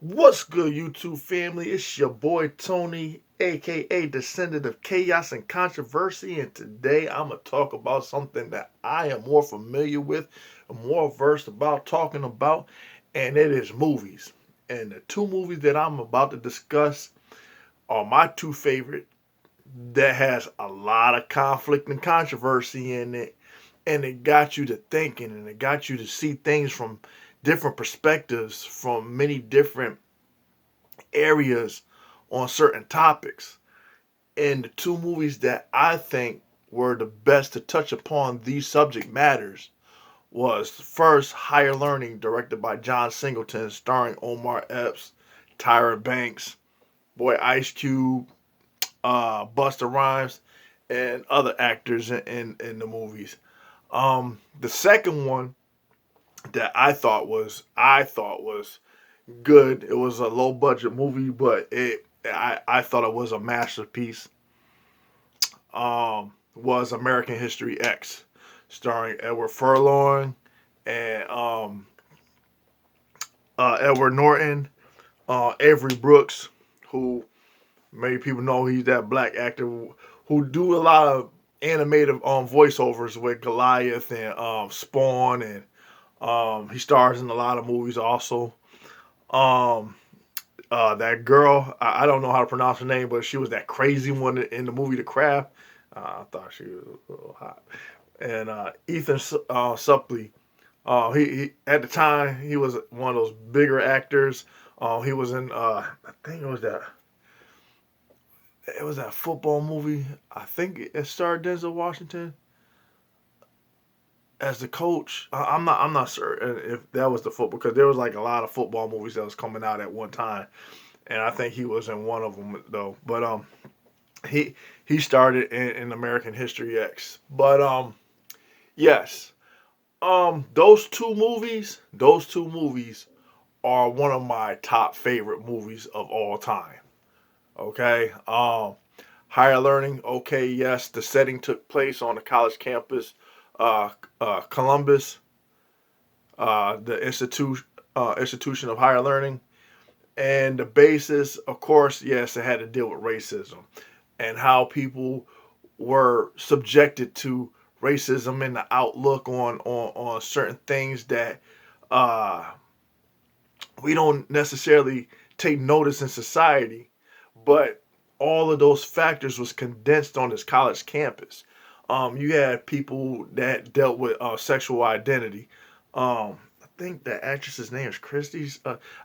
What's good, YouTube family? It's your boy Tony, aka Descendant of Chaos and Controversy, and today I'm gonna talk about something that I am more familiar with, and more versed about talking about, and it is movies. And the two movies that I'm about to discuss are my two favorite that has a lot of conflict and controversy in it, and it got you to thinking, and it got you to see things from different perspectives, from many different areas on certain topics. And the two movies that I think were the best to touch upon these subject matters was first Higher Learning, directed by John Singleton, starring Omar Epps, Tyra Banks, boy Ice Cube, Busta Rhymes, and other actors in the movies. The second one that I thought was good. It was a low budget movie, but I thought it was a masterpiece. Was American History X, starring Edward Furlong and Edward Norton, Avery Brooks, who many people know he's that black actor who do a lot of animated voiceovers with Goliath and Spawn, and he stars in a lot of movies also. Um, that girl, I don't know how to pronounce her name, but she was that crazy one in the movie The Craft. I thought she was a little hot. And Ethan Suplee, he at the time he was one of those bigger actors. He was in I think it was that football movie. I think it starred Denzel Washington as the coach. I'm not certain if that was the football, because there was like a lot of football movies that was coming out at one time, and I think he was in one of them though. But he he started in American History X. But yes, those two movies are one of my top favorite movies of all time. Okay, Higher Learning. Okay, yes, the setting took place on the college campus, uh, Columbus, the institution of higher learning, and the basis, of course, yes, it had to deal with racism and how people were subjected to racism and the outlook on certain things that uh, we don't necessarily take notice in society, but all of those factors was condensed on this college campus. You had people that dealt with sexual identity. I think the actress's name is Christie's.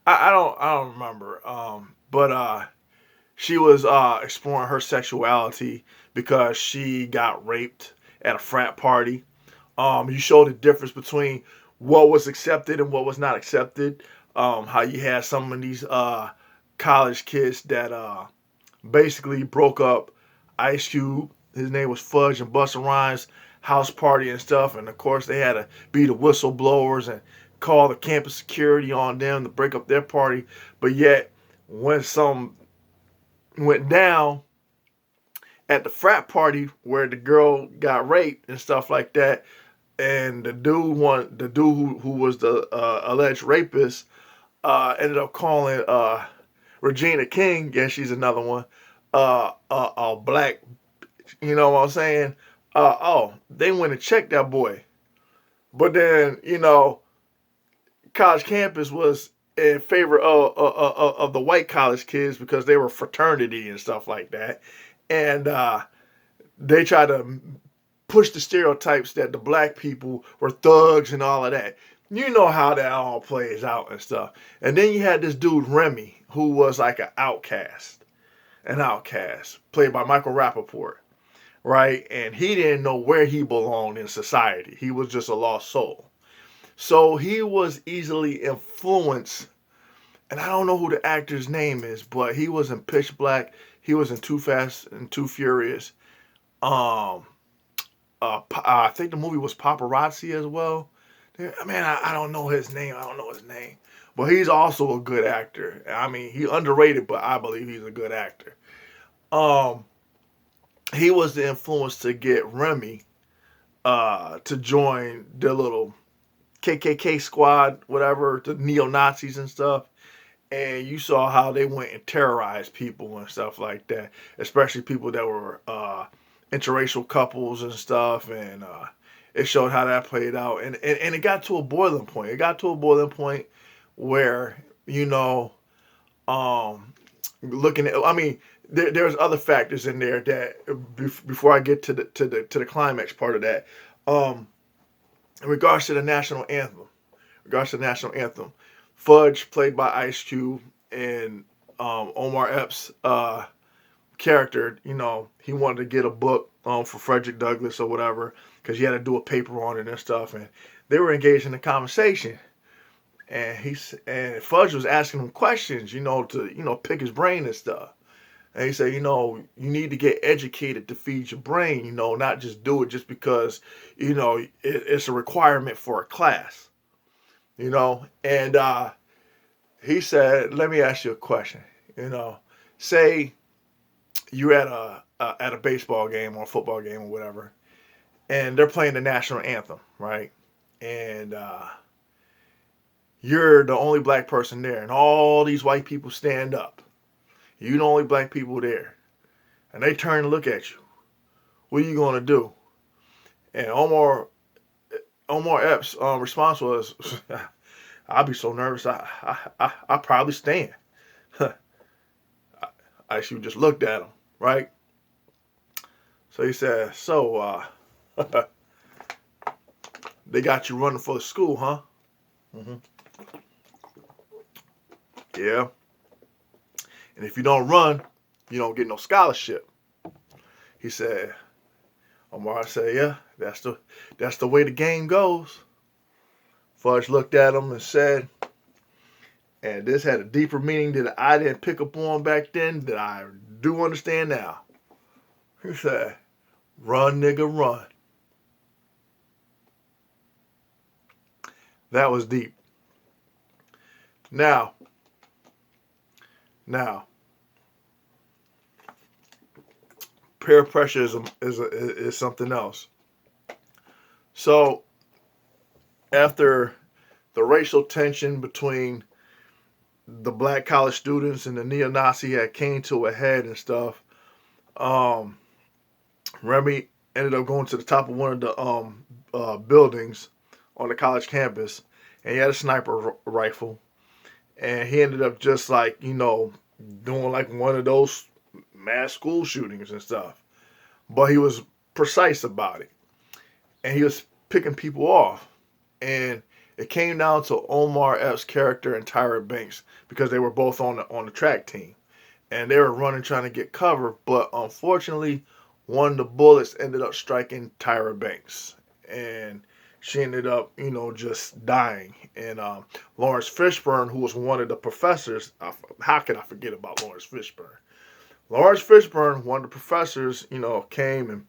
I don't remember. But she was exploring her sexuality because she got raped at a frat party. You showed the difference between what was accepted and what was not accepted. How you had some of these college kids that basically broke up Ice Cube. His name was Fudge, and Busta Rhymes house party and stuff. And of course, they had to be the whistleblowers and call the campus security on them to break up their party. But yet, when some went down at the frat party where the girl got raped and stuff like that, and the dude who was the alleged rapist ended up calling Regina King. Yeah, she's another one. A black, you know what I'm saying? Oh, they went and checked that boy, but then college campus was in favor of the white college kids because they were fraternity and stuff like that, and they tried to push the stereotypes that the black people were thugs and all of that. You know how that all plays out and stuff. And then you had this dude Remy, who was like an outcast, played by Michael Rappaport, right? And he didn't know where he belonged in society. He was just a lost soul. So he was easily influenced, and I don't know who the actor's name is, but he was in Pitch Black. He was in Too Fast and Too Furious. Um, I think the movie was Paparazzi as well. Man, I don't know his name. I don't know his name, but he's also a good actor. I mean, he underrated, but I believe he's a good actor. Um, he was the influence to get Remy to join the little KKK squad, whatever, the neo Nazis and stuff. and you saw how they went and terrorized people and stuff like that, especially people that were interracial couples and stuff, and it showed how that played out, and it got to a boiling point. It got to a boiling point where um, looking at, I mean, there's other factors in there that before I get to the climax part of that, um, in regards to the national anthem, Fudge, played by Ice Cube, and Omar Epps' character, he wanted to get a book for Frederick Douglass or whatever because he had to do a paper on it and stuff, and they were engaged in a conversation, and Fudge was asking him questions, to pick his brain and stuff. And he said, you need to get educated to feed your brain, not just do it just because, it's a requirement for a class, And he said, let me ask you a question. Say you're at a baseball game or a football game or whatever, and they're playing the national anthem, right? And you're the only black person there, and all these white people stand up. You're the only black people there, and they turn to look at you. What are you gonna do? And Omar Epps' response was, "I'll be so nervous. I probably stand." I should just looked at him, right? So he said, "So they got you running for the school, huh?" Mm-hmm. Yeah. And if you don't run, you don't get no scholarship. He said, Omar said, yeah, that's the way the game goes. Fudge looked at him and said, and this had a deeper meaning that I didn't pick up on back then that I do understand now. He said, run, nigga, run. That was deep. Now, peer pressure is something else. So after the racial tension between the black college students and the neo-Nazi had came to a head and stuff, um, Remy ended up going to the top of one of the buildings on the college campus, and he had a sniper rifle, and he ended up just like doing like one of those mass school shootings and stuff. But he was precise about it, and he was picking people off, and it came down to Omar Epps' character and Tyra Banks because they were both on the track team, and they were running trying to get cover, but unfortunately, one of the bullets ended up striking Tyra Banks, and she ended up, just dying. And Lawrence Fishburne, who was one of the professors, how can I forget about Lawrence Fishburne? Lawrence Fishburne, one of the professors, came and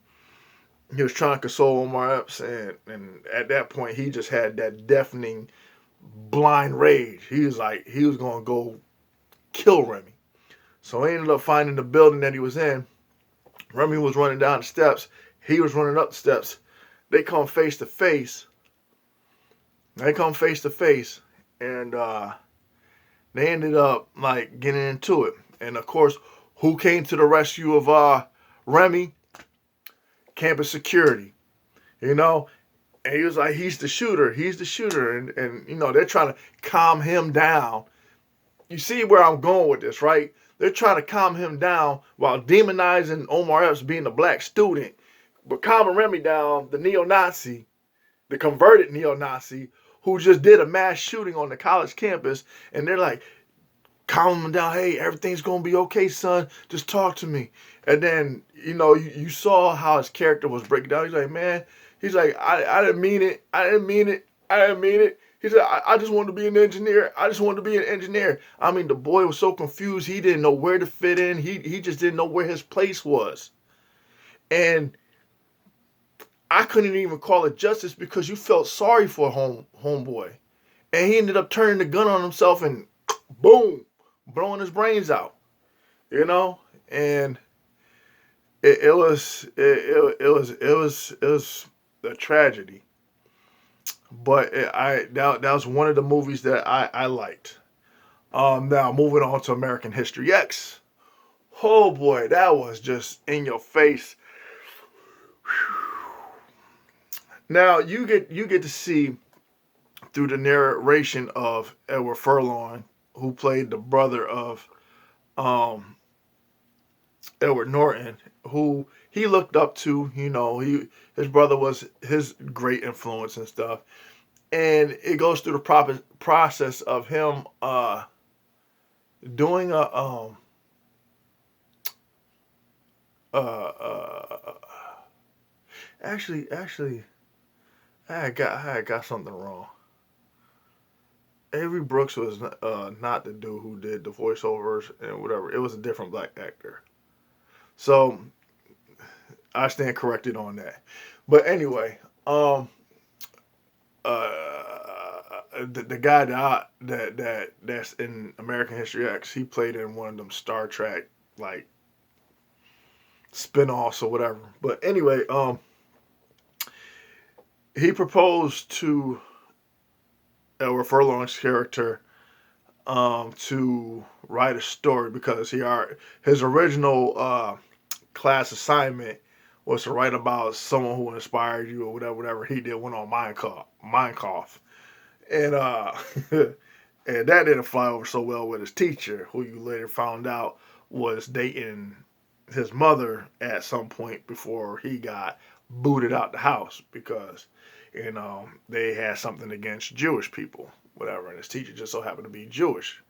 he was trying to console Omar Epps, and at that point, he just had that deafening, blind rage. He was like, he was going to go kill Remy. So he ended up finding the building that he was in. Remy was running down the steps. He was running up the steps. They come face to face. And they ended up like getting into it. And of course, who came to the rescue of Remy? Campus security, And he was like, he's the shooter. And they're trying to calm him down. You see where I'm going with this, right? They're trying to calm him down while demonizing Omar Epps being a black student, but calming Remy down, the neo-Nazi, the converted neo-Nazi, who just did a mass shooting on the college campus, and they're like, calm him down. Hey, everything's going to be okay, son. Just talk to me. And then, you saw how his character was breaking down. He's like, man, I didn't mean it. I didn't mean it. He said, I just wanted to be an engineer. I mean, the boy was so confused. He didn't know where to fit in. He just didn't know where his place was. And I couldn't even call it justice because you felt sorry for homeboy. And he ended up turning the gun on himself and boom, blowing his brains out. And it was a tragedy. But that was one of the movies that I liked. Now moving on to American History X. Oh boy, that was just in your face. Now you get to see through the narration of Edward Furlong, who played the brother of um, Edward Norton, who he looked up to. His brother was his great influence and stuff. And it goes through the process of him doing a uh actually I got something wrong. Avery Brooks was not the dude who did the voiceovers and whatever. It was a different black actor. So I stand corrected on that. But anyway, the guy that's in American History X, he played in one of them Star Trek like spin-offs or whatever. But anyway, he proposed to Edward Furlong's character to write a story because his original class assignment was to write about someone who inspired you or whatever he did went on Minecraft. And and that didn't fly over so well with his teacher, who you later found out was dating his mother at some point before he got booted out the house because they had something against Jewish people, whatever, and his teacher just so happened to be Jewish.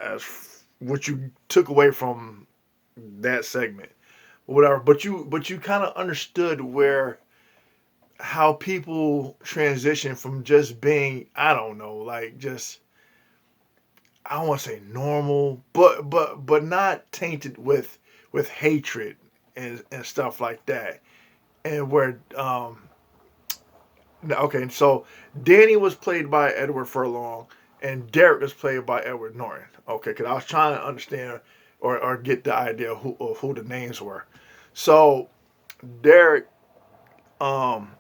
As what you took away from that segment, whatever, but you kind of understood where how people transition from just being, I don't know, like just, I don't want to say normal, but not tainted with hatred and stuff like that. And where okay, so Danny was played by Edward Furlong, and Derek was played by Edward Norton. Okay, because I was trying to understand or get the idea of who the names were. So Derek, um,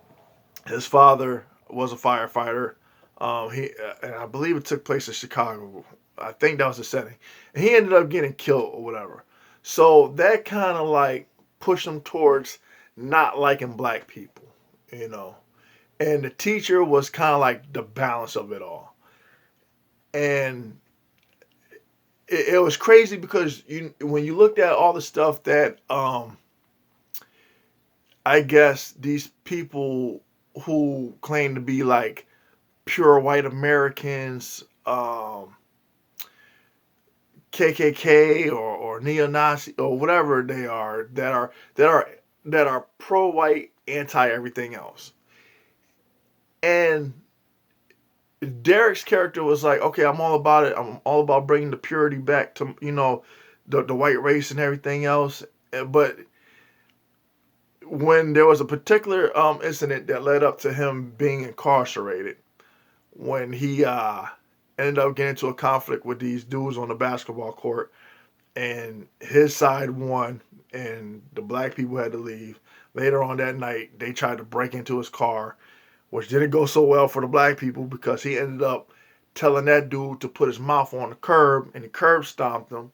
his father was a firefighter. And I believe it took place in Chicago. I think that was the setting. And he ended up getting killed or whatever. So that kind of like pushed him towards not liking black people, you know. And the teacher was kind of like the balance of it all. And it was crazy because when you looked at all the stuff that I guess these people who claim to be like pure white Americans, KKK or neo-Nazi or whatever they are that are pro-white, anti everything else. And Derek's character was like, okay, I'm all about it. I'm all about bringing the purity back to the white race and everything else. But when there was a particular incident that led up to him being incarcerated, when he ended up getting into a conflict with these dudes on the basketball court, and his side won, and the black people had to leave. Later on that night, they tried to break into his car, which didn't go so well for the black people because he ended up telling that dude to put his mouth on the curb, and the curb stomped him.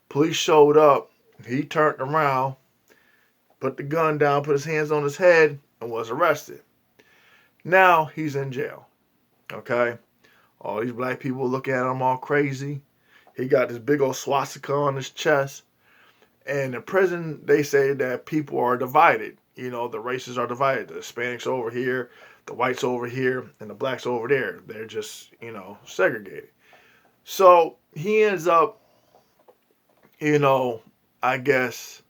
Police showed up. He turned around, put the gun down, put his hands on his head, and was arrested. Now he's in jail. Okay? All these black people looking at him all crazy. He got this big old swastika on his chest. And in prison, they say that people are divided. The races are divided. The Hispanics over here, the whites over here, and the blacks over there. They're just, segregated. So he ends up, I guess,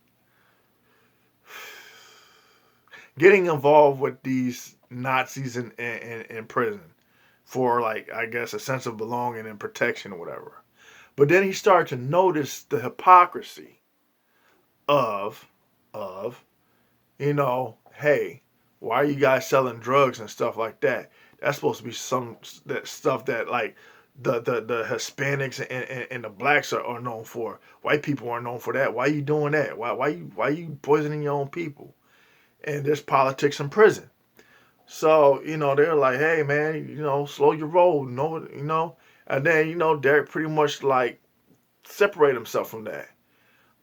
getting involved with these Nazis in prison for, like, I guess, a sense of belonging and protection or whatever. But then he started to notice the hypocrisy of, of, hey, why are you guys selling drugs and stuff like that? That's supposed to be some that stuff that like the Hispanics and the blacks are known for. White people are known for that. Why are you doing that? Why you poisoning your own people? And there's politics in prison. So, they're like, hey man, slow your roll. And then, Derek pretty much like separated himself from that.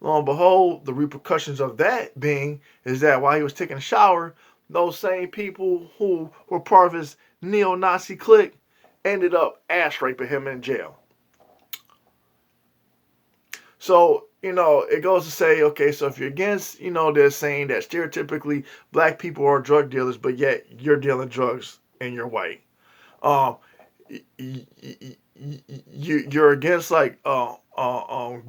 Lo and behold, the repercussions of that being is that while he was taking a shower, those same people who were part of his neo-Nazi clique ended up ass raping him in jail. So, it goes to say, okay, so if you're against, they're saying that stereotypically black people are drug dealers, but yet you're dealing drugs and you're white. Um, you're against like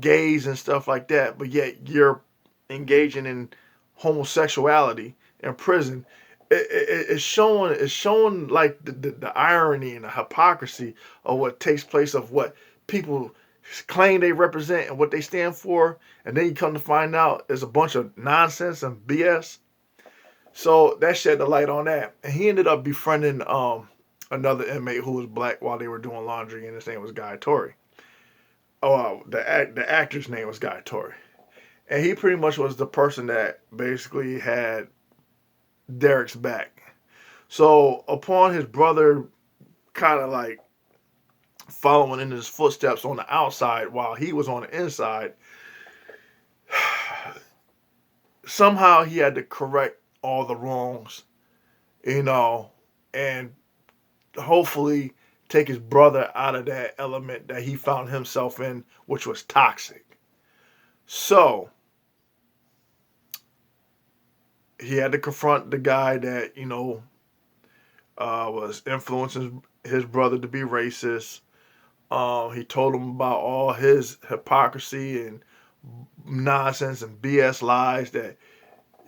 gays and stuff like that, but yet you're engaging in homosexuality in prison. It's showing like the irony and the hypocrisy of what takes place of what people claim they represent and what they stand for, and then you come to find out there's a bunch of nonsense and BS. So that shed the light on that, and he ended up befriending another inmate who was black while they were doing laundry, and his name was Guy Torry. The actor's name was Guy Torry, and he pretty much was the person that basically had Derek's back. So upon his brother kind of like following in his footsteps on the outside while he was on the inside, somehow he had to correct all the wrongs, and hopefully take his brother out of that element that he found himself in, which was toxic. So he had to confront the guy that, was influencing his brother to be racist. He told him about all his hypocrisy and nonsense and BS lies that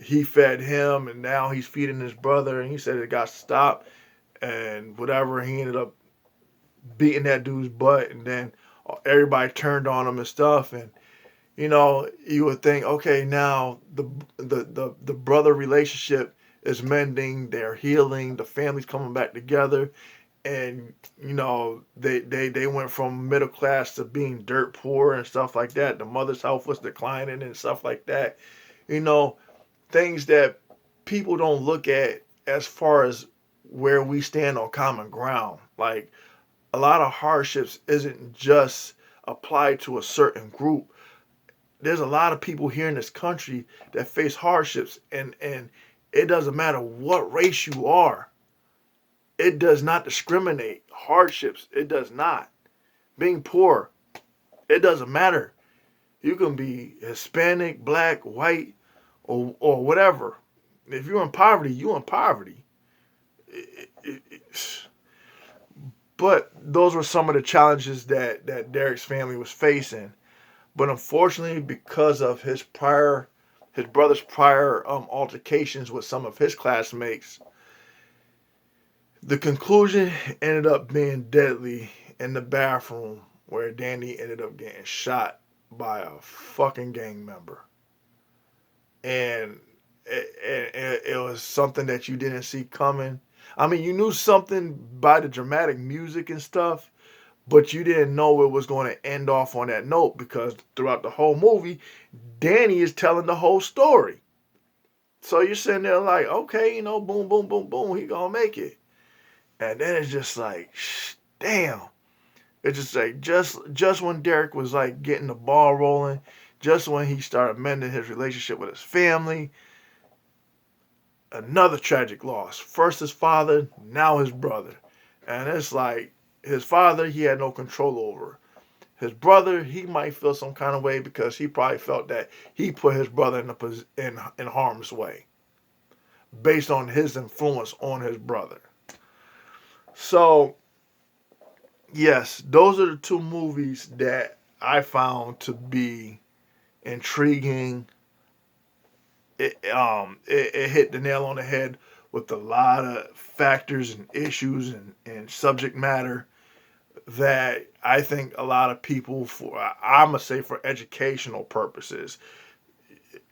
he fed him, and now he's feeding his brother. And he said it got stopped and whatever. He ended up beating that dude's butt, and then everybody turned on him and stuff. And you would think, okay, now the brother relationship is mending, they're healing, the family's coming back together, and they went from middle class to being dirt poor and stuff like that. The mother's health was declining and stuff like that. You know, things that people don't look at as far as where we stand on common ground. Like a lot of hardships isn't just applied to a certain group. There's a lot of people here in this country that face hardships, and it doesn't matter what race you are. It does not discriminate. Hardships, it does not. Being poor, it doesn't matter. You can be Hispanic, black, white, or whatever. If you're in poverty, you're in poverty. But those were some of the challenges that Derek's family was facing. But unfortunately, because of his brother's prior altercations with some of his classmates, the conclusion ended up being deadly in the bathroom where Danny ended up getting shot by a fucking gang member. And it was something that you didn't see coming. I mean, you knew something by the dramatic music and stuff, but you didn't know it was going to end off on that note because throughout the whole movie, Danny is telling the whole story. So you're sitting there like, okay, boom, boom, boom, boom, he gonna make it. And then it's just like, damn. It's just like just when Derek was like getting the ball rolling, just when he started mending his relationship with his family, another tragic loss. First his father, now his brother. And it's like his father he had no control over. His brother, he might feel some kind of way because he probably felt that he put his brother in harm's way based on his influence on his brother. So, yes, those are the two movies that I found to be intriguing. It hit the nail on the head with a lot of factors and issues and subject matter that I think a lot of people, for I'm gonna say for educational purposes,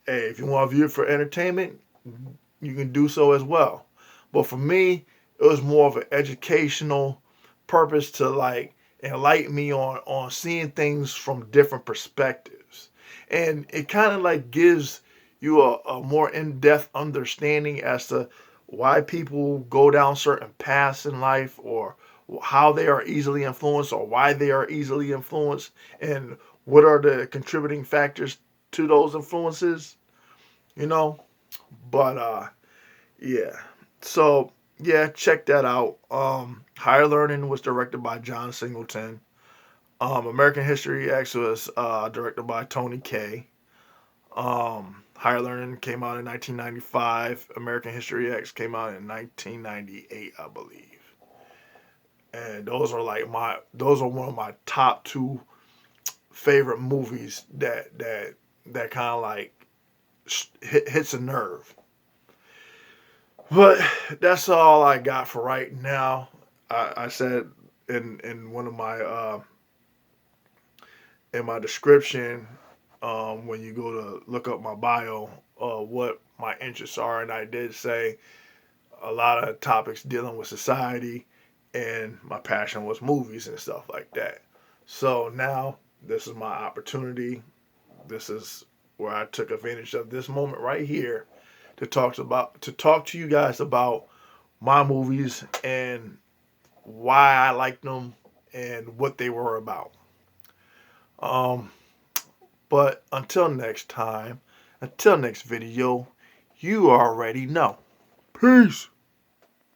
hey, if you want to view it for entertainment, you can do so as well. But for me, it was more of an educational purpose to like enlighten me on seeing things from different perspectives, and it kind of like gives you a more in-depth understanding as to why people go down certain paths in life or how they are easily influenced or why they are easily influenced, and what are the contributing factors to those influences, you know. But yeah. So yeah, check that out. Higher Learning was directed by John Singleton. American History X was directed by Tony Kaye. Higher Learning came out in 1995. American History X came out in 1998, I believe. And those are one of my top two favorite movies that kind of like hits a nerve. But that's all I got for right now. I said in one of my in my description, when you go to look up my bio, what my interests are, and I did say a lot of topics dealing with society, and my passion was movies and stuff like that. So now this is my opportunity. This is where I took advantage of this moment right here to talk to you guys about my movies and why I liked them and what they were about. Um, but until next time, until next video, you already know. Peace.